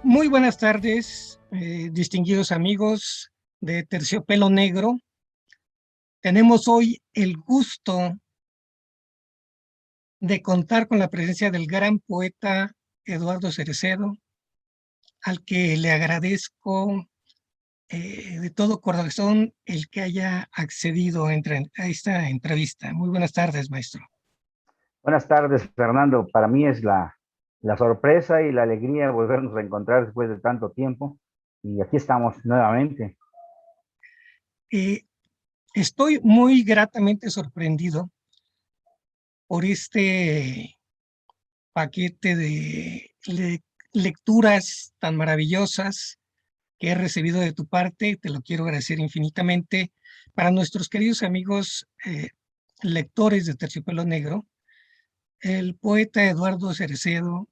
Muy buenas tardes, distinguidos amigos de Terciopelo Negro. Tenemos hoy el gusto de contar con la presencia del gran poeta Eduardo Cerecedo, al que le agradezco de todo corazón el que haya accedido a esta entrevista. Muy buenas tardes, maestro. Buenas tardes, Fernando. Para mí es la sorpresa y la alegría de volvernos a encontrar después de tanto tiempo. Y aquí estamos nuevamente. Eh, Estoy muy gratamente sorprendido por este paquete de lecturas tan maravillosas que he recibido de tu parte. Te lo quiero agradecer infinitamente. Para nuestros queridos amigos lectores de Terciopelo Negro, el poeta Eduardo Cerecedo,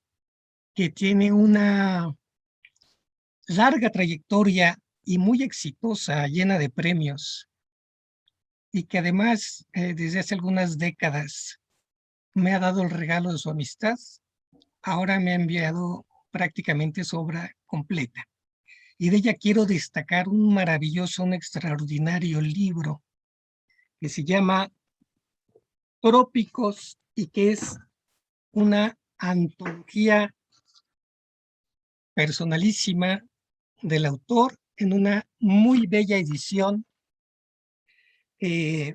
que tiene una larga trayectoria y muy exitosa, llena de premios, y que además desde hace algunas décadas me ha dado el regalo de su amistad. Ahora me ha enviado prácticamente su obra completa. Y de ella quiero destacar un maravilloso, un extraordinario libro que se llama Trópicos y que es una antología personalísima del autor en una muy bella edición eh,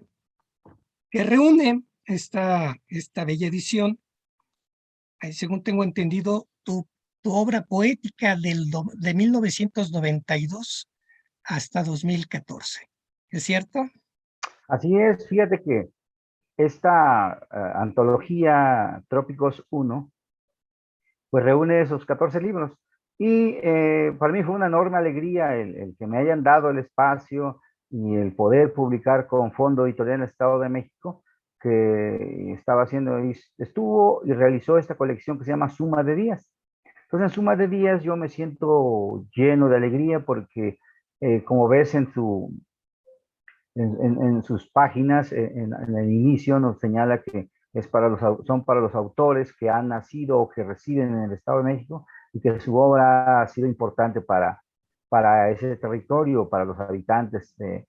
que reúne esta bella edición, según tengo entendido, tu obra poética de 1992 hasta 2014. ¿Es cierto? Así es, fíjate que esta antología Trópicos uno pues reúne esos 14 libros. Y para mí fue una enorme alegría el que me hayan dado el espacio y el poder publicar con Fondo Editorial en el Estado de México, que estaba haciendo, estuvo y realizó esta colección que se llama Suma de Días. Entonces, en Suma de Días yo me siento lleno de alegría porque, como ves en sus páginas, en el inicio nos señala que son para los autores que han nacido o que residen en el Estado de México y que su obra ha sido importante para ese territorio, para los habitantes de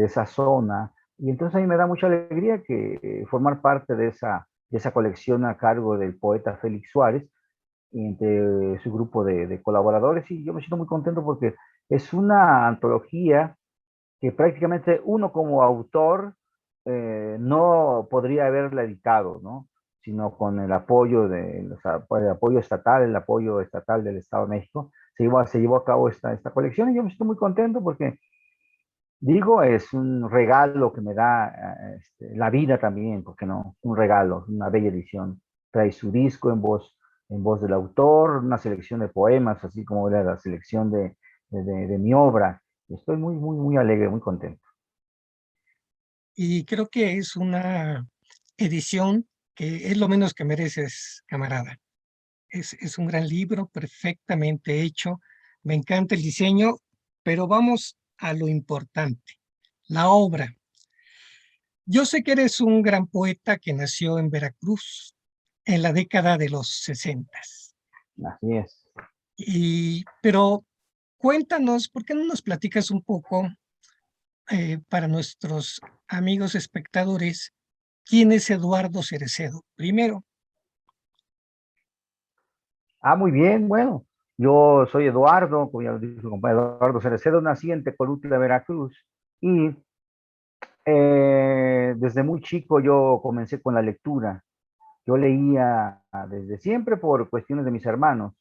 esa zona. Y entonces a mí me da mucha alegría que formar parte de esa colección a cargo del poeta Félix Suárez y entre su grupo de colaboradores. Y yo me siento muy contento porque es una antología que prácticamente uno como autor no podría haberla editado, ¿no? Sino con el apoyo el apoyo estatal del Estado de México, se llevó a cabo esta colección y yo me siento muy contento porque, digo, es un regalo que me da la vida también, porque no, un regalo, una bella edición. Trae su disco en voz del autor, una selección de poemas, así como era la selección de mi obra. Estoy muy, muy, muy alegre, muy contento. Y creo que es una edición que es lo menos que mereces, camarada. Es un gran libro, perfectamente hecho. Me encanta el diseño, pero vamos a lo importante, la obra. Yo sé que eres un gran poeta que nació en Veracruz en la década de los 60. Así es. Pero cuéntanos, ¿por qué no nos platicas un poco para nuestros amigos espectadores quién es Eduardo Cerecedo? Primero, Muy bien, bueno. Yo soy Eduardo, como ya lo dijo el compañero Eduardo Cerecedo, nací en Tecolutla, Veracruz. Y desde muy chico yo comencé con la lectura. Yo leía desde siempre por cuestiones de mis hermanos.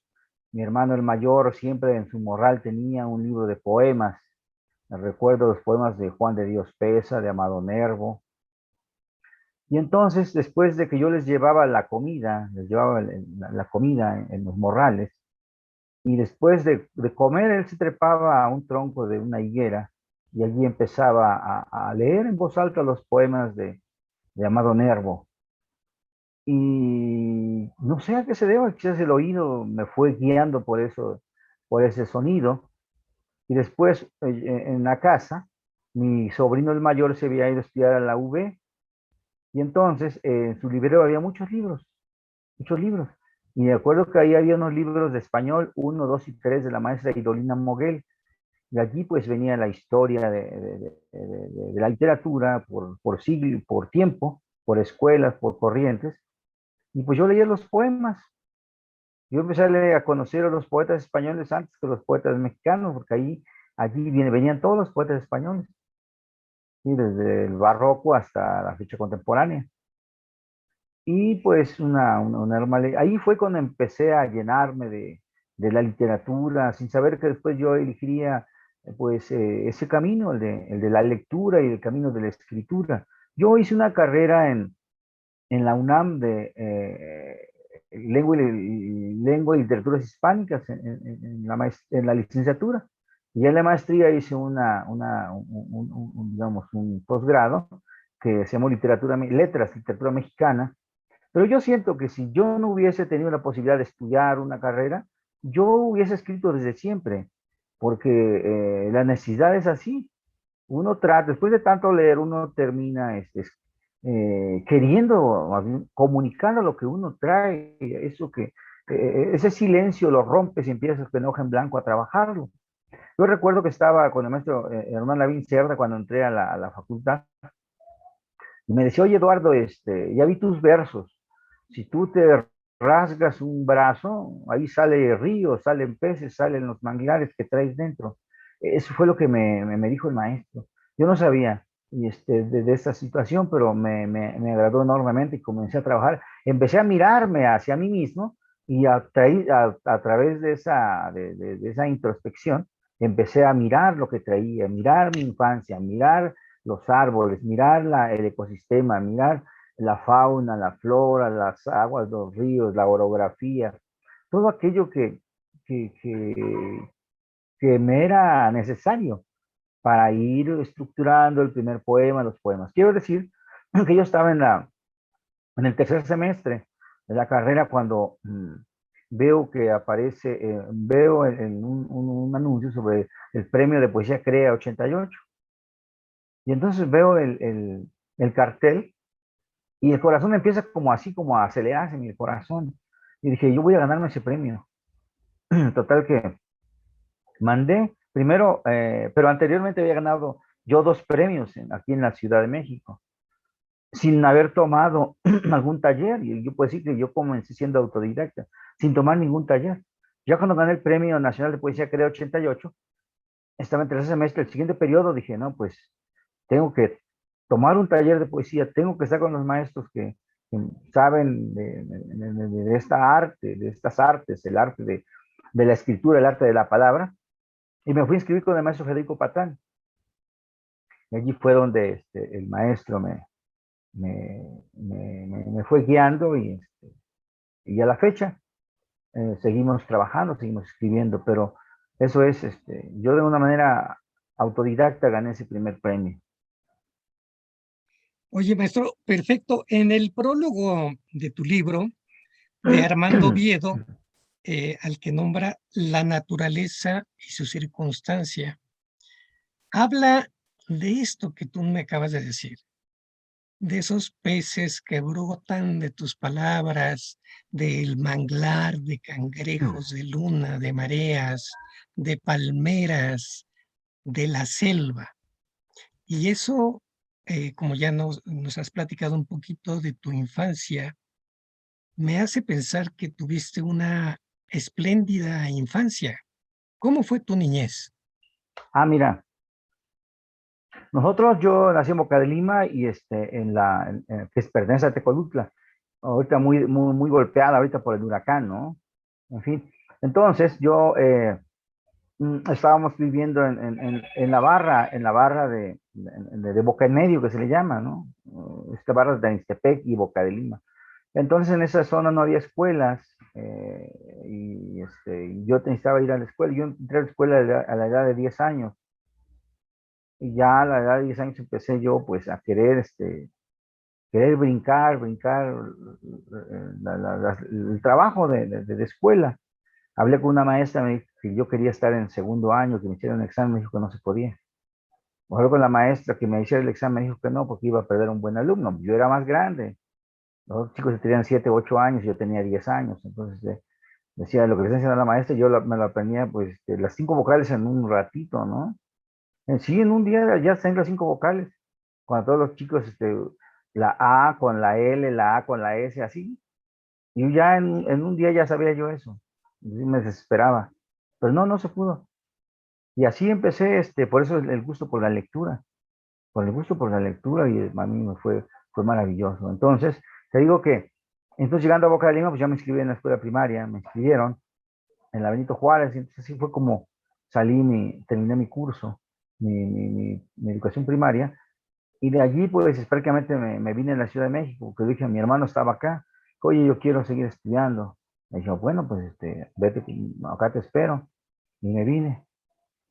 Mi hermano el mayor siempre en su morral tenía un libro de poemas. Me recuerdo los poemas de Juan de Dios Pesa, de Amado Nervo. Y entonces, después de que yo les llevaba la comida, les llevaba la comida en los morrales, y después de comer, él se trepaba a un tronco de una higuera y allí empezaba a leer en voz alta los poemas de Amado Nervo. Y no sé a qué se deba, quizás el oído me fue guiando por eso, por ese sonido. Y después en la casa, mi sobrino el mayor se había ido a estudiar a la UB y entonces en su librero había muchos libros, muchos libros. Y me acuerdo que ahí había unos libros de español, uno, dos y tres, de la maestra Idolina Moguel. Y allí pues venía la historia de la literatura por siglo, por tiempo, por escuelas, por corrientes. Y pues yo leía los poemas. Yo empecé a conocer a los poetas españoles antes que los poetas mexicanos, porque allí venían todos los poetas españoles, ¿sí? Desde el barroco hasta la fecha contemporánea. Y pues ahí fue cuando empecé a llenarme de la literatura, sin saber que después yo elegiría pues ese camino, el de la lectura y el camino de la escritura. Yo hice una carrera en la UNAM de lengua y literaturas hispánicas en la licenciatura. Y en la maestría hice digamos, un posgrado que se llamó literatura mexicana, pero yo siento que si yo no hubiese tenido la posibilidad de estudiar una carrera, yo hubiese escrito desde siempre, porque la necesidad es así. Uno trata, después de tanto leer, uno termina queriendo, más bien, comunicando lo que uno trae, ese silencio lo rompes y empiezas con hoja en blanco a trabajarlo. Yo recuerdo que estaba con el maestro Hernán Lavín Cerda cuando entré a la facultad y me decía, oye Eduardo, ya vi tus versos. Si tú te rasgas un brazo, ahí sale río, salen peces, salen los manglares que traes dentro. Eso fue lo que me dijo el maestro. Yo no sabía de esta situación, pero me agradó enormemente y comencé a trabajar. Empecé a mirarme hacia mí mismo y a través de esa introspección, empecé a mirar lo que traía, mirar mi infancia, mirar los árboles, mirar el ecosistema, mirar la fauna, la flora, las aguas, los ríos, la orografía, todo aquello que, que, que me era necesario para ir estructurando el primer poema, los poemas. Quiero decir que yo estaba en el tercer semestre de la carrera cuando veo que veo en un anuncio sobre el premio de poesía CREA 88. Y entonces veo el cartel y el corazón empieza como así, como a acelerarse en el corazón. Y dije, yo voy a ganarme ese premio. Total que mandé, primero, pero anteriormente había ganado yo dos premios aquí en la Ciudad de México, sin haber tomado algún taller. Y yo puedo decir que yo comencé siendo autodidacta, sin tomar ningún taller. Ya cuando gané el Premio Nacional de Poesía, creo 88, estaba en tercer semestre, el siguiente periodo, dije, no, pues tengo que tomar un taller de poesía, tengo que estar con los maestros que saben de esta arte, de estas artes, el arte de la escritura, el arte de la palabra, y me fui a inscribir con el maestro Federico Patán. Y allí fue donde el maestro me fue guiando y a la fecha seguimos trabajando, seguimos escribiendo, pero eso es, yo de una manera autodidacta gané ese primer premio. Oye, maestro, perfecto. En el prólogo de tu libro, de Armando Oviedo, al que nombra la naturaleza y su circunstancia, habla de esto que tú me acabas de decir, de esos peces que brotan de tus palabras, del manglar, de cangrejos, de luna, de mareas, de palmeras, de la selva. Y eso, como ya nos has platicado un poquito de tu infancia, me hace pensar que tuviste una espléndida infancia. ¿Cómo fue tu niñez? Ah, mira, yo nací en Boca de Lima y que pertenece a Tecolutla, ahorita muy, muy, muy golpeada ahorita por el huracán, ¿no? En fin, entonces estábamos viviendo en la barra de Boca en Medio, que se le llama, ¿no? Esta barra es de Anistepec y Boca de Lima. Entonces en esa zona no había escuelas y yo necesitaba ir a la escuela. Yo entré a la escuela a la edad de 10 años. Y ya a la edad de 10 años empecé yo pues a querer brincar el trabajo de escuela. Hablé con una maestra, me dijo que yo quería estar en segundo año, que me hicieran un examen, me dijo que no se podía. Hablé con la maestra que me hiciera el examen, me dijo que no, porque iba a perder un buen alumno. Yo era más grande. Los chicos tenían 7, 8 años, yo tenía 10 años, entonces decía lo que les enseñaba la maestra, yo me lo aprendía, pues, las 5 vocales en un ratito, ¿no? Sí, en un día ya están las 5 vocales. Cuando todos los chicos, la A con la L, la A con la S, así. Y yo ya en un día ya sabía yo eso. Y me desesperaba. Pero no, no se pudo. Y así empecé, por eso el gusto por la lectura. Por el gusto por la lectura y a mí fue maravilloso. Entonces, te digo que, entonces llegando a Boca de Lima, pues ya me inscribí en la escuela primaria, me inscribieron en la Benito Juárez, y entonces así fue como terminé mi curso, mi educación primaria, y de allí pues prácticamente me vine a la Ciudad de México, porque dije, mi hermano estaba acá, oye, yo quiero seguir estudiando. Me dijo, bueno, pues vete, acá te espero, y me vine,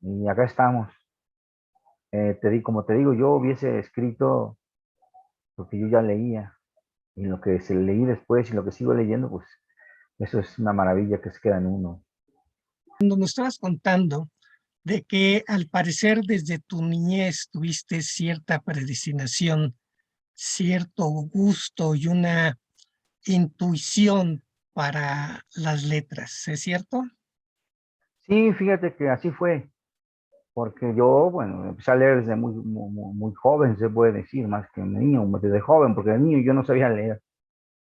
y acá estamos. Como te digo, yo hubiese escrito lo que yo ya leía, y lo que se leí después y lo que sigo leyendo, pues eso es una maravilla que se queda en uno. Cuando nos estabas contando de que al parecer desde tu niñez tuviste cierta predestinación, cierto gusto y una intuición para las letras, ¿es cierto? Sí, fíjate que así fue, porque yo, bueno, empecé a leer desde muy joven, se puede decir, más que un niño, desde joven, porque de niño yo no sabía leer.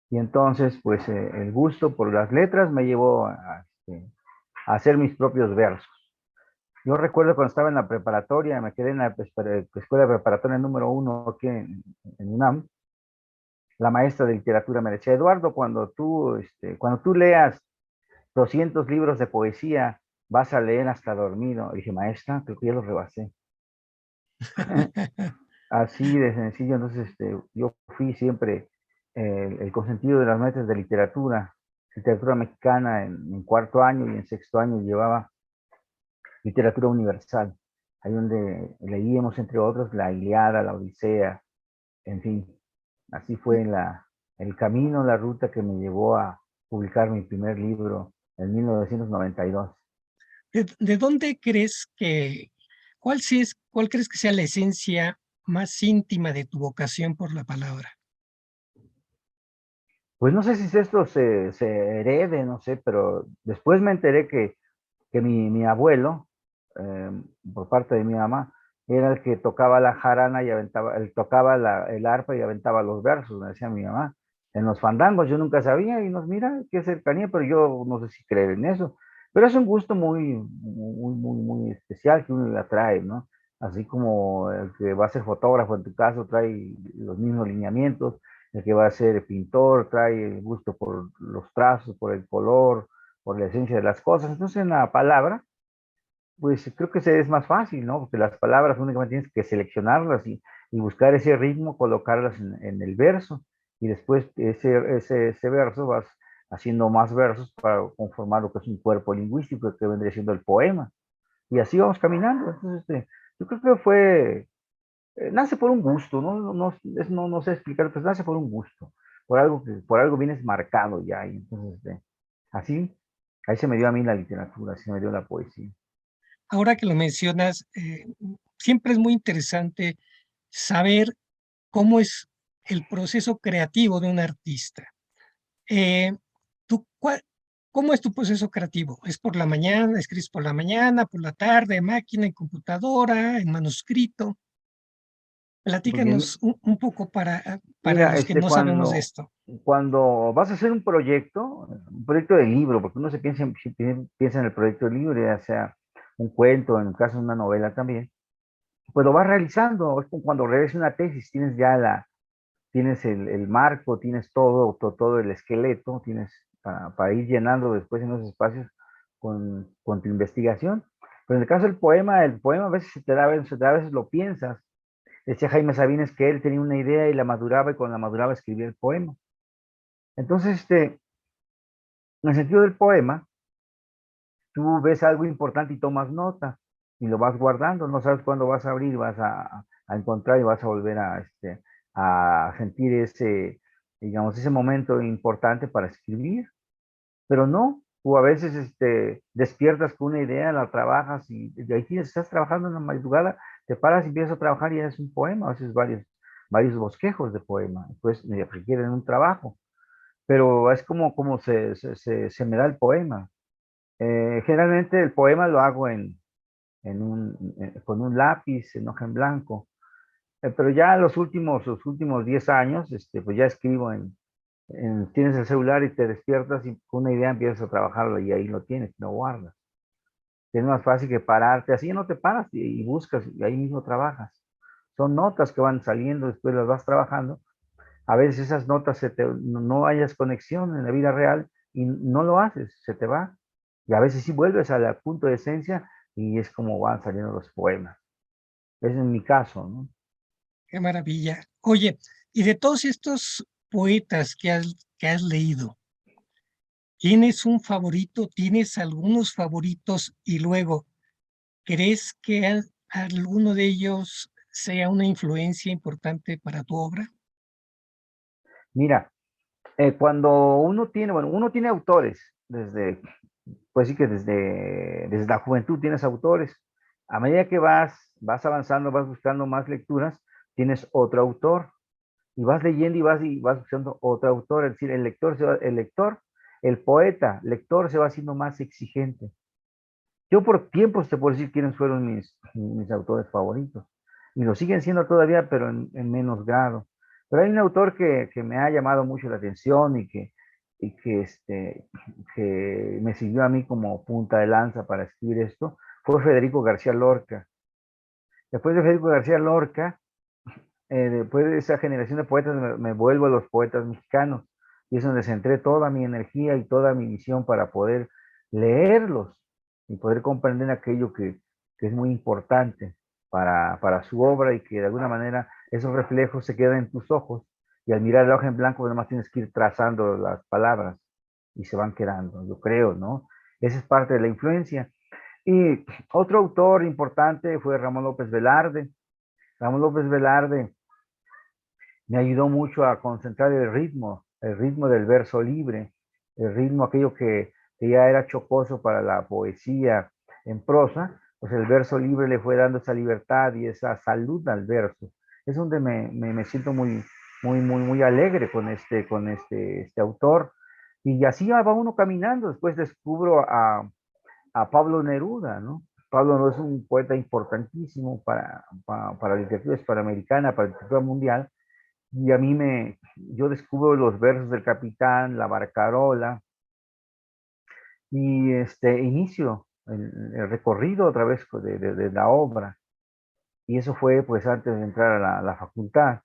Y entonces, pues el gusto por las letras me llevó a hacer mis propios versos. Yo recuerdo cuando estaba en la preparatoria, me quedé en la escuela preparatoria número 1 aquí en UNAM, la maestra de literatura me decía, Eduardo, cuando tú leas 200 libros de poesía, vas a leer hasta dormido. Y dije, maestra, creo que ya lo rebasé. Así de sencillo, entonces yo fui siempre el consentido de las maestras de literatura mexicana en cuarto año y en sexto año llevaba literatura universal, ahí donde leíamos entre otros la Ilíada, la Odisea, en fin, así fue el camino, la ruta que me llevó a publicar mi primer libro en 1992. ¿De dónde crees cuál crees que sea la esencia más íntima de tu vocación por la palabra? Pues no sé si esto se herede, no sé, pero después me enteré que mi abuelo, eh, por parte de mi mamá, era el que tocaba la jarana y aventaba, él tocaba el arpa y aventaba los versos, me decía mi mamá. En los fandangos yo nunca sabía y nos mira qué cercanía, pero yo no sé si creer en eso. Pero es un gusto muy especial que uno le atrae, ¿no? Así como el que va a ser fotógrafo en tu caso trae los mismos lineamientos, el que va a ser pintor trae el gusto por los trazos, por el color, por la esencia de las cosas. Entonces, en la palabra, pues creo que es más fácil, ¿no? Porque las palabras únicamente tienes que seleccionarlas y buscar ese ritmo, colocarlas en el verso, y después ese verso vas haciendo más versos para conformar lo que es un cuerpo lingüístico que vendría siendo el poema. Y así vamos caminando. Entonces, yo creo que nace por un gusto, ¿no? No sé explicar, pues nace por un gusto, por algo vienes marcado ya, y entonces, así, ahí se me dio a mí la literatura, así se me dio la poesía. Ahora que lo mencionas, siempre es muy interesante saber cómo es el proceso creativo de un artista. Eh, ¿tú cómo es tu proceso creativo? ¿Es por la mañana, escribes por la mañana, por la tarde, máquina, en computadora, en manuscrito? Muy bien. Platícanos un poco para Mira, los que no sabemos de esto. cuando vas a hacer un proyecto de libro, porque uno piensa en el proyecto de libro, ya sea un cuento, en el caso de una novela también, pues lo vas realizando. Es como cuando realizas una tesis, tienes el marco, tienes todo el esqueleto, tienes para ir llenando después en los espacios con tu investigación. Pero en el caso del poema, el poema a veces a veces lo piensas. Decía Jaime Sabines que él tenía una idea y la maduraba y con la maduraba escribía el poema. Entonces, en el sentido del poema, tú ves algo importante y tomas nota y lo vas guardando, no sabes cuándo vas a abrir, vas a encontrar y vas a volver a sentir digamos, ese momento importante para escribir, pero no, tú a veces despiertas con una idea, la trabajas y de ahí estás trabajando en la madrugada, te paras y empiezas a trabajar y es un poema, a veces varios. varios bosquejos de poema, pues requieren un trabajo, pero es como se me da el poema. Generalmente el poema lo hago con un lápiz, en hoja en blanco, pero ya los últimos 10 años, pues ya escribo tienes el celular y te despiertas y con una idea empiezas a trabajarlo y ahí lo tienes, lo guardas. Es más fácil que pararte, así no te paras y buscas y ahí mismo trabajas. Son notas que van saliendo, después las vas trabajando. A veces esas notas no hayas conexión en la vida real y no lo haces, se te va. Y a veces sí vuelves al punto de esencia y es como van saliendo los poemas. Ese es mi caso, ¿no? Qué maravilla. Oye, y de todos estos poetas que has leído, ¿tienes un favorito? ¿Tienes algunos favoritos? Y luego, ¿crees que alguno de ellos sea una influencia importante para tu obra? Mira, cuando uno tiene autores, pues sí que desde la juventud tienes autores. A medida que vas avanzando, vas buscando más lecturas, tienes otro autor y vas leyendo y vas buscando otro autor. Es decir, el poeta, lector se va haciendo más exigente. Yo por tiempos te puedo decir quiénes fueron mis autores favoritos. Y lo siguen siendo todavía, pero en menos grado. Pero hay un autor que me ha llamado mucho la atención y que me sirvió a mí como punta de lanza para escribir esto, fue Federico García Lorca. Después de Federico García Lorca, después de esa generación de poetas, me vuelvo a los poetas mexicanos. Y es donde centré toda mi energía y toda mi visión para poder leerlos y poder comprender aquello que es muy importante para su obra y que de alguna manera esos reflejos se quedan en tus ojos y al mirar la hoja en blanco nada más tienes que ir trazando las palabras y se van quedando, yo creo, ¿no? Esa es parte de la influencia. Y otro autor importante fue Ramón López Velarde. Ramón López Velarde me ayudó mucho a concentrar el ritmo del verso libre, el ritmo aquello que ya era chocoso para la poesía en prosa, pues el verso libre le fue dando esa libertad y esa salud al verso. Es donde me siento muy alegre con este autor. Y así va uno caminando. Después descubro a Pablo Neruda, ¿no? Pablo Neruda es un poeta importantísimo para la literatura hispanoamericana, para la literatura mundial, y yo descubro los versos del Capitán, la Barcarola, y inicio el recorrido a través de la obra. Y eso fue pues antes de entrar a la facultad.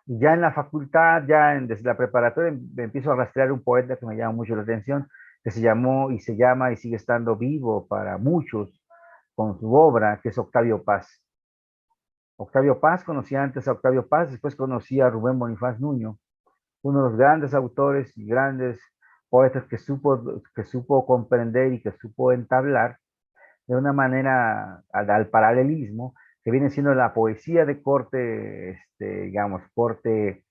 Y ya en la facultad, desde la preparatoria, me empiezo a rastrear un poeta que me llama mucho la atención, que se llamó y se llama y sigue estando vivo para muchos con su obra, que es Octavio Paz. Octavio Paz, conocía antes a Octavio Paz, después conocí a Rubén Bonifaz Nuño, uno de los grandes autores y grandes poetas que supo comprender y que supo entablar de una manera al paralelismo, que viene siendo la poesía de corte, digamos, corte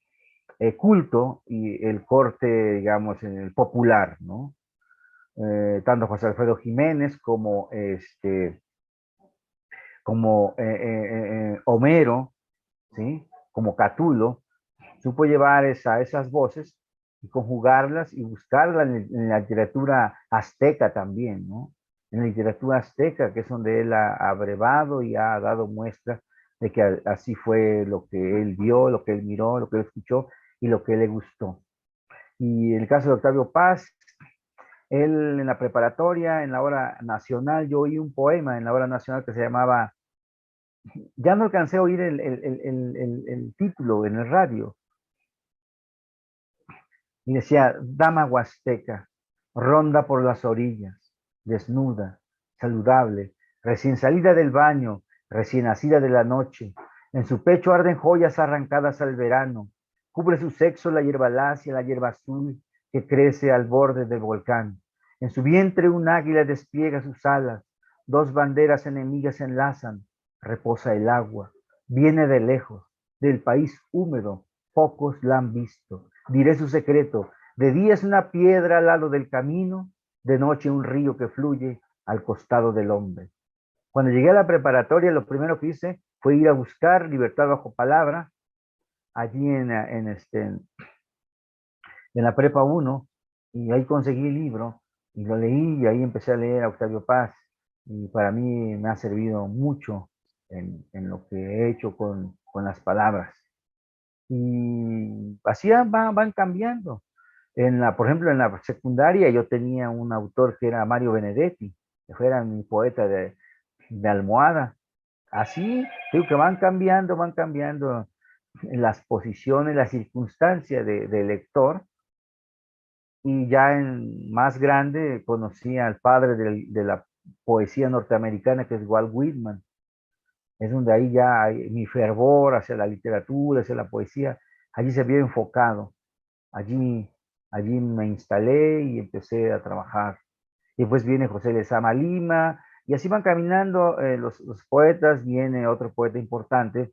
culto y el corte, digamos, el popular, ¿no? Tanto José Alfredo Jiménez como Homero, ¿sí? Como Catulo, supo llevar esas voces y conjugarlas y buscarlas en la literatura azteca también, ¿no? En la literatura azteca, que es donde él ha abrevado y ha dado muestra de que así fue lo que él vio, lo que él miró, lo que él escuchó y lo que le gustó. Y en el caso de Octavio Paz, él en la preparatoria, en la hora nacional, yo oí un poema en la hora nacional que se llamaba, ya no alcancé a oír el título en el radio, y decía, dama huasteca, ronda por las orillas, desnuda, saludable, recién salida del baño, recién nacida de la noche. En su pecho arden joyas arrancadas al verano. Cubre su sexo la hierba lacia, la hierba azul que crece al borde del volcán. En su vientre un águila despliega sus alas. Dos banderas enemigas se enlazan. Reposa el agua. Viene de lejos, del país húmedo. Pocos la han visto. Diré su secreto. De día es una piedra al lado del camino, de noche un río que fluye al costado del hombre. Cuando llegué a la preparatoria, lo primero que hice fue ir a buscar Libertad bajo palabra, allí en la Prepa 1, y ahí conseguí el libro, y lo leí, y ahí empecé a leer a Octavio Paz, y para mí me ha servido mucho en lo que he hecho con las palabras. Y así van cambiando. Por ejemplo, en la secundaria yo tenía un autor que era Mario Benedetti, que era mi poeta de almohada. Así, digo que van cambiando las posiciones, las circunstancias del lector, y ya en más grande conocí al padre de la poesía norteamericana, que es Walt Whitman. Es donde ahí ya mi fervor hacia la literatura, hacia la poesía, allí se vio enfocado. Allí, allí me instalé y empecé a trabajar. Y después viene José Lezama Lima, y así van caminando los poetas. Viene otro poeta importante,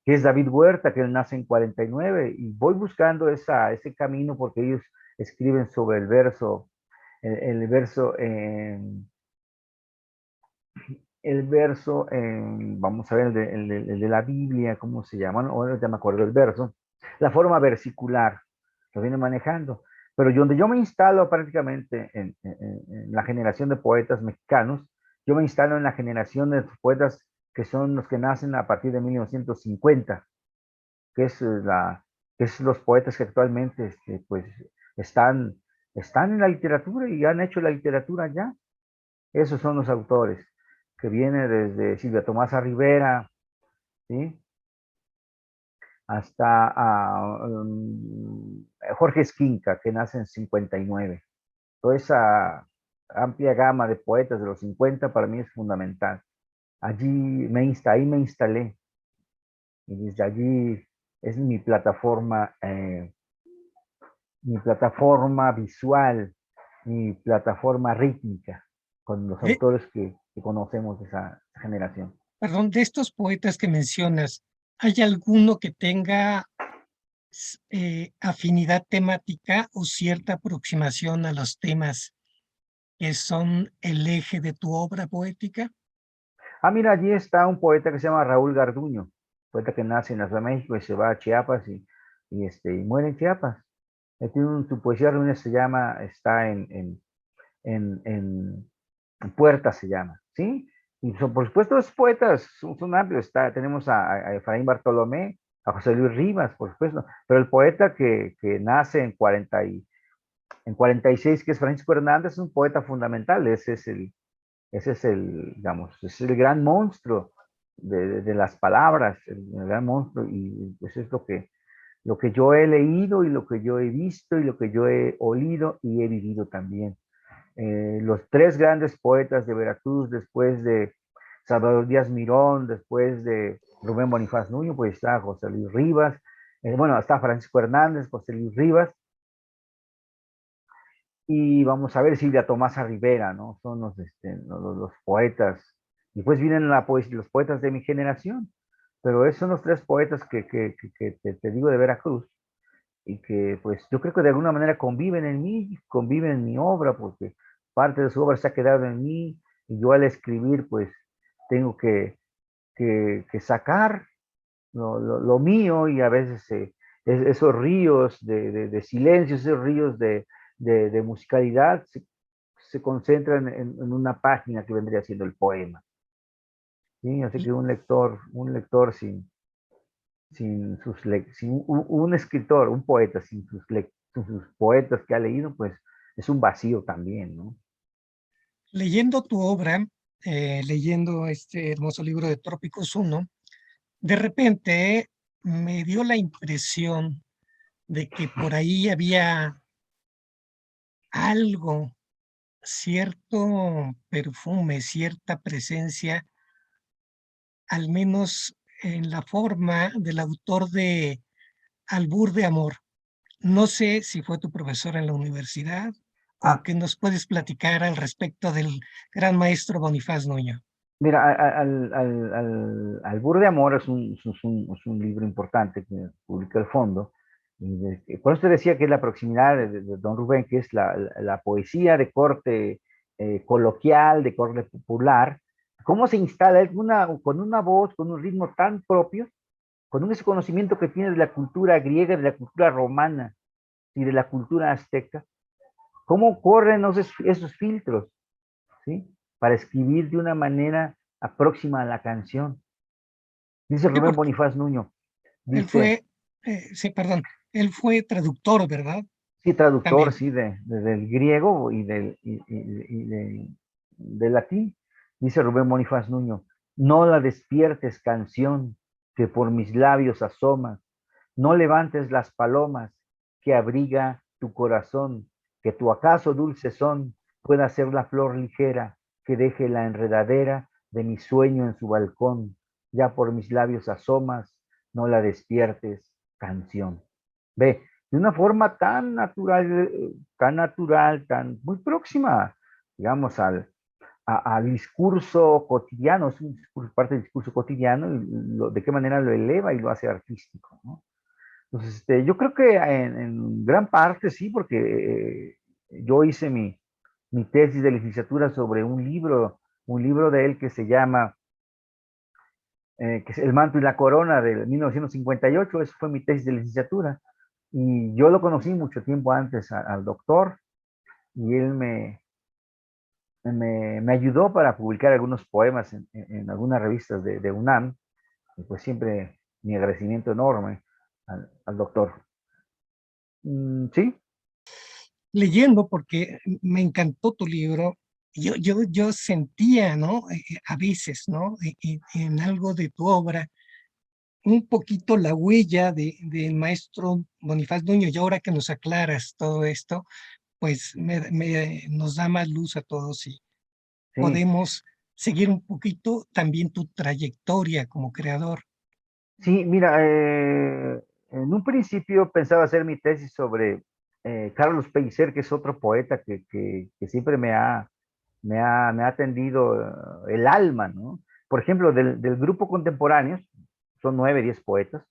que es David Huerta, que él nace en 49, y voy buscando ese camino porque ellos escriben sobre el verso vamos a ver, el de la Biblia, ¿cómo se llama? No, ya me acuerdo el verso, la forma versicular, lo viene manejando. Pero donde yo me instalo prácticamente en la generación de poetas mexicanos, yo me instalo en la generación de poetas que son los que nacen a partir de 1950, que es, que es los poetas que actualmente pues, están, están en la literatura y han hecho la literatura ya. Esos son los autores, que viene desde Silvia Tomasa Rivera, ¿sí? Hasta Jorge Esquinca, que nace en 59. Toda esa amplia gama de poetas de los 50 para mí es fundamental. Ahí me instalé, y desde allí es mi plataforma visual, mi plataforma rítmica, con los De, autores que conocemos de esa generación. perdón, de estos poetas que mencionas, ¿hay alguno que tenga afinidad temática o cierta aproximación a los temas que son el eje de tu obra poética? Ah, mira, allí está un poeta que se llama Raúl Garduño, poeta que nace en la Ciudad de México y se va a Chiapas y muere en Chiapas. Él tiene su poesía reunida, está en Puerta, se llama, ¿sí? Y por supuesto los poetas son amplios. Tenemos a Efraín Bartolomé, a José Luis Rivas, por supuesto, pero el poeta que nace en 46, que es Francisco Hernández, es un poeta fundamental. Digamos, es el gran monstruo de las palabras, el gran monstruo, y pues es lo que yo he leído y lo que yo he visto y lo que yo he oído y he vivido también. Los tres grandes poetas de Veracruz, después de Salvador Díaz Mirón, después de Rubén Bonifaz Nuño, pues está José Luis Rivas, bueno, está Francisco Hernández, José Luis Rivas, y vamos a ver Silvia Tomasa Rivera, ¿no? Son los poetas. Y pues vienen los poetas de mi generación, pero esos son los tres poetas que te digo de Veracruz, y que pues yo creo que de alguna manera conviven en mí, conviven en mi obra, porque parte de su obra se ha quedado en mí, y yo al escribir pues tengo que sacar lo mío, y a veces esos ríos de silencio, esos ríos de musicalidad se concentran en una página que vendría siendo el poema. ¿Sí? Así que un lector un escritor, un poeta sin sus poetas que ha leído, pues es un vacío también, ¿no? Leyendo tu obra, leyendo este hermoso libro de Trópicos 1, de repente me dio la impresión de que por ahí había algo, cierto perfume, cierta presencia, al menos en la forma del autor de Albur de Amor. No sé si fue tu profesor en la universidad o Ah, qué nos puedes platicar al respecto del gran maestro Bonifaz Nuño. mira, Albur de Amor es un libro importante que publica el Fondo. Por eso te decía que es la proximidad de Don Rubén, que es la poesía de corte coloquial, de corte popular. ¿Cómo se instala? Con una voz, con un ritmo tan propio, con ese conocimiento que tiene de la cultura griega, de la cultura romana y de la cultura azteca, cómo corren esos filtros, ¿sí? Para escribir de una manera próxima a la canción. Dice Sí, Rubén porque Bonifaz Nuño, él dice, fue, sí, perdón, él fue traductor, ¿verdad? sí, traductor, También. sí, del griego del latín. Dice Rubén Bonifaz Nuño, no la despiertes, canción, que por mis labios asoma, no levantes las palomas que abriga tu corazón, que tu acaso dulce son pueda ser la flor ligera que deje la enredadera de mi sueño en su balcón. Ya por mis labios asomas, no la despiertes, canción. Ve, de una forma tan natural, tan muy próxima, digamos, al discurso cotidiano, es un discurso, parte del discurso cotidiano, y de qué manera lo eleva y lo hace artístico, ¿no? Entonces, yo creo que en gran parte sí, porque yo hice mi tesis de licenciatura sobre un libro de él que se llama que es El manto y la corona de 1958, eso fue mi tesis de licenciatura. Y yo lo conocí mucho tiempo antes al doctor y él me ayudó para publicar algunos poemas en algunas revistas de UNAM. Y pues siempre mi agradecimiento enorme al doctor. Sí, Leyendo, porque me encantó tu libro, yo sentía, ¿no? A veces, ¿no? En algo de tu obra, un poquito la huella del maestro Bonifaz Nuño, y ahora que nos aclaras todo esto, pues nos da más luz a todos y sí, podemos seguir un poquito también tu trayectoria como creador. sí, mira, en un principio pensaba hacer mi tesis sobre Carlos Pellicer, que es otro poeta que siempre me ha tendido el alma, ¿no? Por ejemplo, del grupo contemporáneo, son 9, 10 poetas.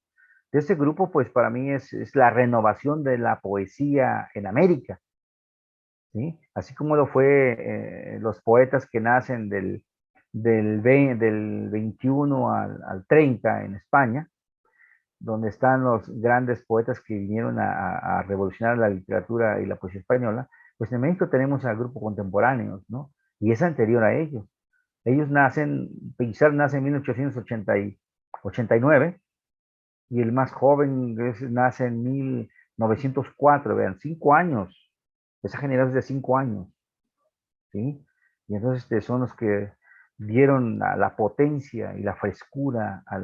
De ese grupo, pues para mí es la renovación de la poesía en América, ¿sí? Así como lo fue los poetas que nacen del 21 al 30 en España, donde están los grandes poetas que vinieron a revolucionar la literatura y la poesía española, pues en México tenemos al grupo contemporáneo, ¿no? Y es anterior a ellos. Ellos nacen, Pizarro nace en 1889 y el más joven nace en 1904, vean, 5 años. Esa generación es de 5 años, ¿sí? Y entonces son los que dieron la potencia y la frescura a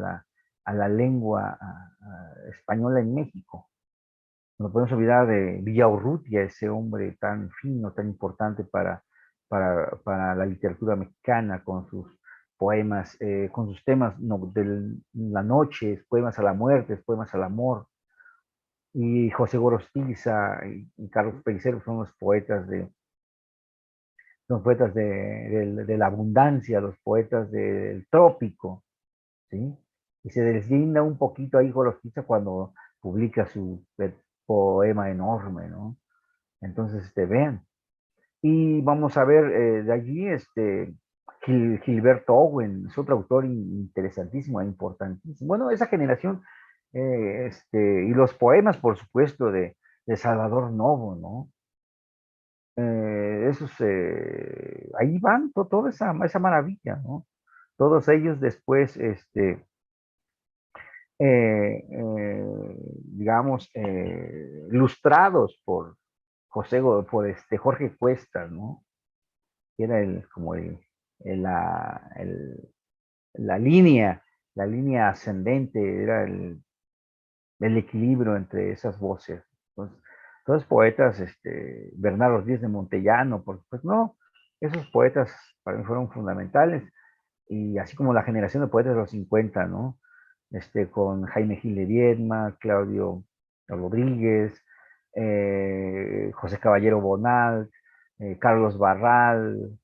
la lengua española en México. No podemos olvidar de Villaurrutia, ese hombre tan fino, tan importante para la literatura mexicana, con sus poemas, con sus temas de la noche, poemas a la muerte, poemas al amor. Y José Gorostiza y Carlos Pellicer son poetas de la abundancia, los poetas del trópico, ¿sí? Y se deslinda un poquito ahí Gorostiza cuando publica su poema enorme, ¿no? Entonces, vean. Y vamos a ver de allí, Gilberto Owen, es otro autor interesantísimo e importantísimo. Bueno, esa generación, y los poemas, por supuesto, de Salvador Novo, ¿no? Esos, ahí van toda esa maravilla, ¿no? Todos ellos después, digamos, ilustrados por Jorge Cuesta, ¿no? Que era como el- la, el- la línea, la línea ascendente, era el equilibrio entre esas voces. Entonces, todos poetas, Bernardo Díaz de Montellano, pues no, esos poetas para mí fueron fundamentales, y así como la generación de poetas de los 50, ¿no? Con Jaime Gil de Viedma, Claudio Rodríguez, José Caballero Bonal, Carlos Barral,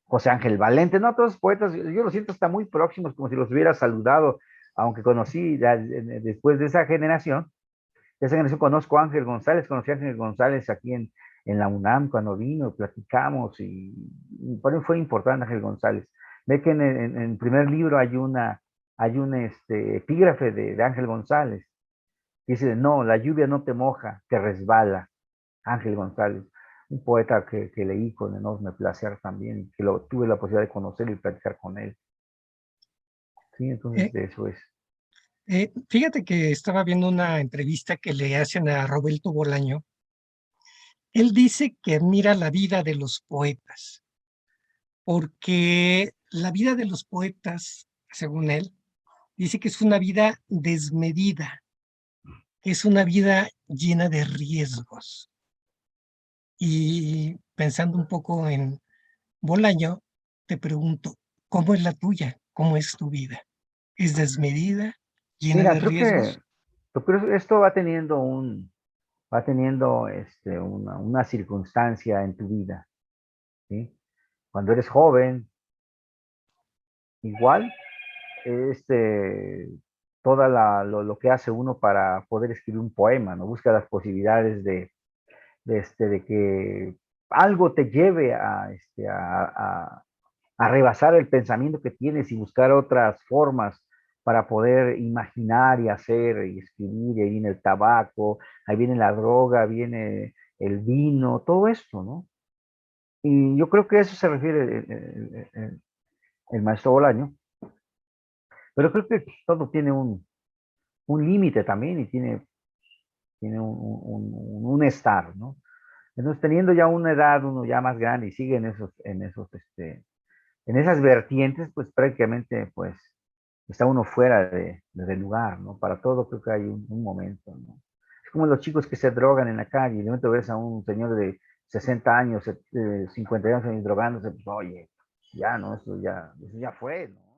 José Ángel Valente, no, todos los poetas, yo los siento hasta muy próximos, como si los hubiera saludado, aunque conocí después de esa generación conozco a Ángel González, conocí a Ángel González aquí en la UNAM cuando vino, platicamos, y para mí fue importante Ángel González. Ve que en el primer libro hay hay un epígrafe de Ángel González, que dice, no, la lluvia no te moja, te resbala. Ángel González, un poeta que leí con enorme placer también, y que tuve la posibilidad de conocer y platicar con él. Sí, entonces Eh, de eso es. Fíjate que estaba viendo una entrevista que le hacen a Roberto Bolaño. Él dice que admira la vida de los poetas, porque la vida de los poetas, según él, dice que es una vida desmedida, que es una vida llena de riesgos. Y pensando un poco en Bolaño, te pregunto, ¿cómo es la tuya? ¿Cómo es tu vida? ¿Es desmedida, llena Mira, de riesgos? creo que esto va teniendo una circunstancia en tu vida, ¿sí? Cuando eres joven, igual, este, lo que hace uno para poder escribir un poema, ¿no? Busca las posibilidades de que algo te lleve a rebasar el pensamiento que tienes y buscar otras formas para poder imaginar y hacer y escribir. Y ahí viene el tabaco, ahí viene la droga, viene el vino, todo esto, ¿no? Y yo creo que a eso se refiere el maestro Bolaño, pero creo que todo tiene un límite también y tiene un estar, ¿no? Entonces, teniendo ya una edad, uno ya más grande y sigue en esas vertientes, pues prácticamente, pues, está uno fuera de lugar, ¿no? Para todo creo que hay un momento, ¿no? Es como los chicos que se drogan en la calle y de momento ves a un señor de 60 años, 50 años drogándose, pues, oye, ya, ¿no? Eso ya fue, ¿no?